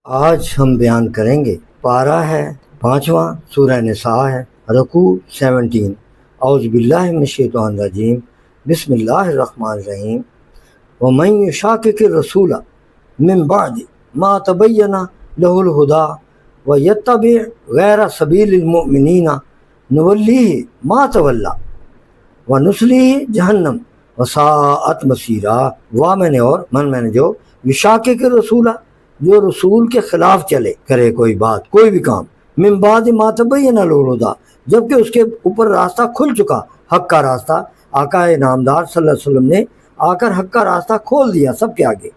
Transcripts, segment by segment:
آج ہم بیان کریں گے، پارہ ہے 5واں، سورہ نساء ہے، رکوع 17۔ اعوذ باللہ من الشیطان الرجیم، بسم اللہ الرحمن الرحیم۔ ومن یشاقق الرسول من بعد ما تبین لہ الہدی ویتبع غیر سبیل المؤمنین نولیہ ما تولی ونصلیہ جہنم وساءت مصیرا۔ میں نے جو یشاقق الرسول، جو رسول کے خلاف چلے، کرے کوئی بات، کوئی بھی کام، من بعد ما تبین لہ الہدی، جبکہ اس کے اوپر راستہ کھل چکا، حق کا راستہ۔ آقا انعامدار صلی اللہ علیہ وسلم نے آ کر حق کا راستہ کھول دیا سب کے آگے،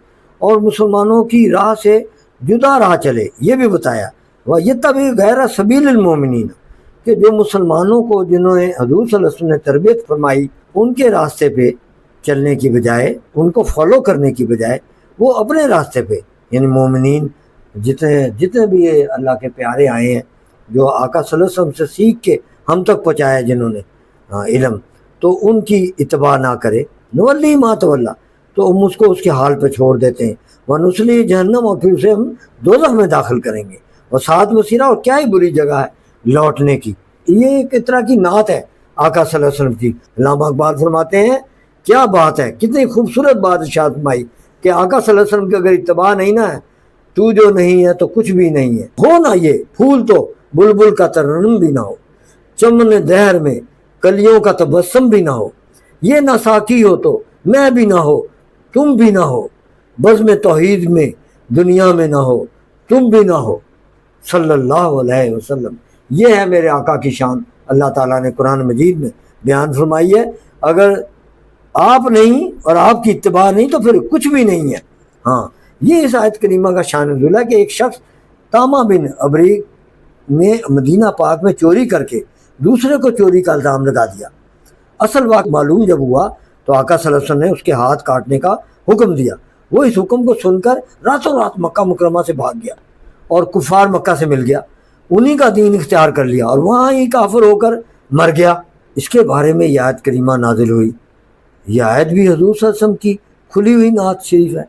اور مسلمانوں کی راہ سے جدا راہ چلے، یہ بھی بتایا۔ وَيَتَّبِعْ غَيْرَ سَبِيلِ الْمُؤْمِنِينَ، کہ جو مسلمانوں کو جنہوں نے حضور صلی اللہ علیہ وسلم نے تربیت فرمائی، ان کے راستے پہ چلنے کی بجائے، ان کو فالو کرنے کی بجائے، وہ اپنے راستے پہ، یعنی مومنین جتنے بھی یہ اللہ کے پیارے آئے ہیں، جو آقا صلی اللہ علیہ وسلم سے سیکھ کے ہم تک پہنچایا جنہوں نے علم، تو ان کی اتباع نہ کرے۔ نولی ما تولی، تو ہم اس کو اس کے حال پہ چھوڑ دیتے ہیں۔ ونصلی جہنم، اور پھر اسے ہم دوزخ میں داخل کریں گے۔ اور ساتھ مسیرہ، اور کیا ہی بری جگہ ہے لوٹنے کی۔ یہ ایک طرح کی نعت ہے آقا صلی اللہ علیہ وسلم کی۔ علامہ اقبال فرماتے ہیں، کیا بات ہے، کتنی خوبصورت بات ارشاد فرمائی کہ آقا صلی اللہ علیہ وسلم کی اگر اتباع نہیں نہ ہے، تو جو نہیں ہے تو کچھ بھی نہیں ہے۔ ہو نہ یہ پھول تو بلبل کا ترنم بھی نہ ہو، چمن دہر میں کلیوں کا تبسم بھی نہ ہو، یہ نہ ساقی ہو تو میں بھی نہ ہو، تم بھی نہ ہو، بزم توحید میں دنیا میں نہ ہو، تم بھی نہ ہو، صلی اللہ علیہ وسلم۔ یہ ہے میرے آقا کی شان، اللہ تعالیٰ نے قرآن مجید میں بیان فرمائی ہے۔ اگر آپ نہیں اور آپ کی اتباع نہیں تو پھر کچھ بھی نہیں ہے۔ ہاں، یہ اس آیت کریمہ کا شان نزول ہے کہ ایک شخص طامہ بن ابریق نے مدینہ پاک میں چوری کر کے دوسرے کو چوری کا الزام لگا دیا۔ اصل واقعہ معلوم جب ہوا تو آقا صلی اللہ علیہ وسلم نے اس کے ہاتھ کاٹنے کا حکم دیا۔ وہ اس حکم کو سن کر راتوں رات مکہ مکرمہ سے بھاگ گیا اور کفار مکہ سے مل گیا، انہی کا دین اختیار کر لیا اور وہاں ہی کافر ہو کر مر گیا۔ اس کے بارے میں یہ آیت کریمہ نازل ہوئی۔ یہ آیت بھی حضور صلی اللہ علیہ وسلم کی کھلی ہوئی نعت شریف ہے،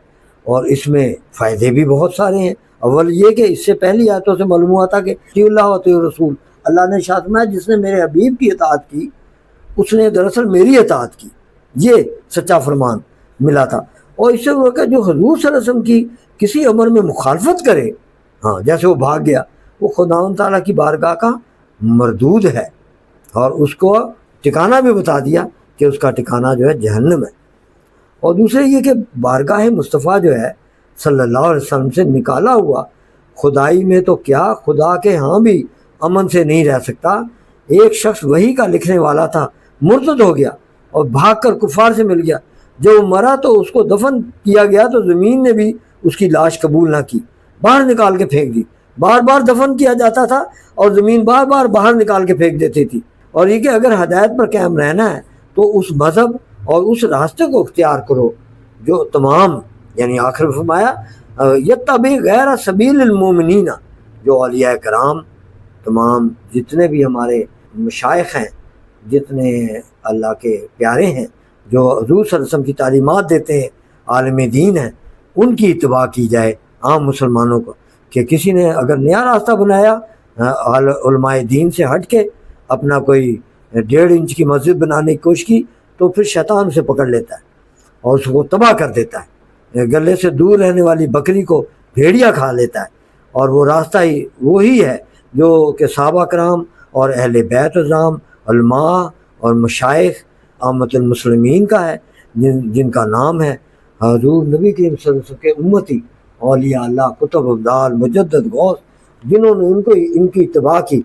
اور اس میں فائدے بھی بہت سارے ہیں۔ اول یہ کہ اس سے پہلی آیتوں سے معلوم ہوا تھا کہ اطیعوا اللہ و اطیعوا الرسول، اللہ نے ارشاد فرمایا جس نے میرے حبیب کی اطاعت کی اس نے دراصل میری اطاعت کی، یہ سچا فرمان ملا تھا۔ اور اس سے وہ کہ جو حضور صلی اللہ علیہ وسلم کی کسی امر میں مخالفت کرے، ہاں جیسے وہ بھاگ گیا، وہ خداوند تعالیٰ کی بارگاہ کا مردود ہے، اور اس کو ٹھکانہ بھی بتا دیا کہ اس کا ٹھکانہ جو ہے جہنم ہے۔ اور دوسرے یہ کہ بارگاہ مصطفیٰ جو ہے صلی اللہ علیہ وسلم سے نکالا ہوا، خدائی میں تو کیا خدا کے ہاں بھی امن سے نہیں رہ سکتا۔ ایک شخص وحی کا لکھنے والا تھا، مرتد ہو گیا اور بھاگ کر کفار سے مل گیا۔ جب وہ مرا تو اس کو دفن کیا گیا تو زمین نے بھی اس کی لاش قبول نہ کی، باہر نکال کے پھینک دی۔ بار بار دفن کیا جاتا تھا اور زمین بار بار باہر نکال کے پھینک دیتی تھی۔ اور یہ کہ اگر ہدایت پر قائم رہنا ہے تو اس مذہب اور اس راستے کو اختیار کرو جو تمام، یعنی آخر فرمایا یتبع غیر سبیل المؤمنین، جو اولیاء کرام تمام جتنے بھی ہمارے مشائخ ہیں، جتنے اللہ کے پیارے ہیں، جو حضور صلی اللہ علیہ وسلم کی تعلیمات دیتے ہیں، عالم دین ہیں، ان کی اتباع کی جائے عام مسلمانوں کو۔ کہ کسی نے اگر نیا راستہ بنایا علماء دین سے ہٹ کے، اپنا کوئی 1.5 انچ کی مسجد بنانے کی کوشش کی، تو پھر شیطان اسے پکڑ لیتا ہے اور اس کو تباہ کر دیتا ہے۔ گلے سے دور رہنے والی بکری کو بھیڑیا کھا لیتا ہے، اور وہ راستہ ہی وہی ہے جو کہ صحابہ کرام اور اہل بیت اعظام، علماء اور مشائخ عامت المسلمین کا ہے، جن کا نام ہے حضور نبی کریم صلی اللہ علیہ وسلم کے امتی، اولیاء اللہ، کتب ابدال، مجدد، غوث، جنہوں نے ان کی اتباع کی،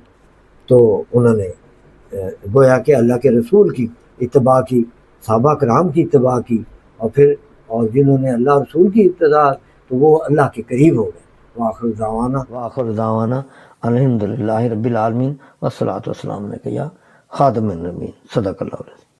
تو انہوں نے گویا کہ اللہ کے رسول کی اتباع کی، صحابہ کرام کی اتباع کی، اور جنہوں نے اللہ رسول کی اتباع، تو وہ اللہ کے قریب ہو گئے۔ وآخر دعوانا الحمدللہ رب العالمین والصلاۃ والسلام علیک یا خاتم النبیین، صدق اللہ علیہ۔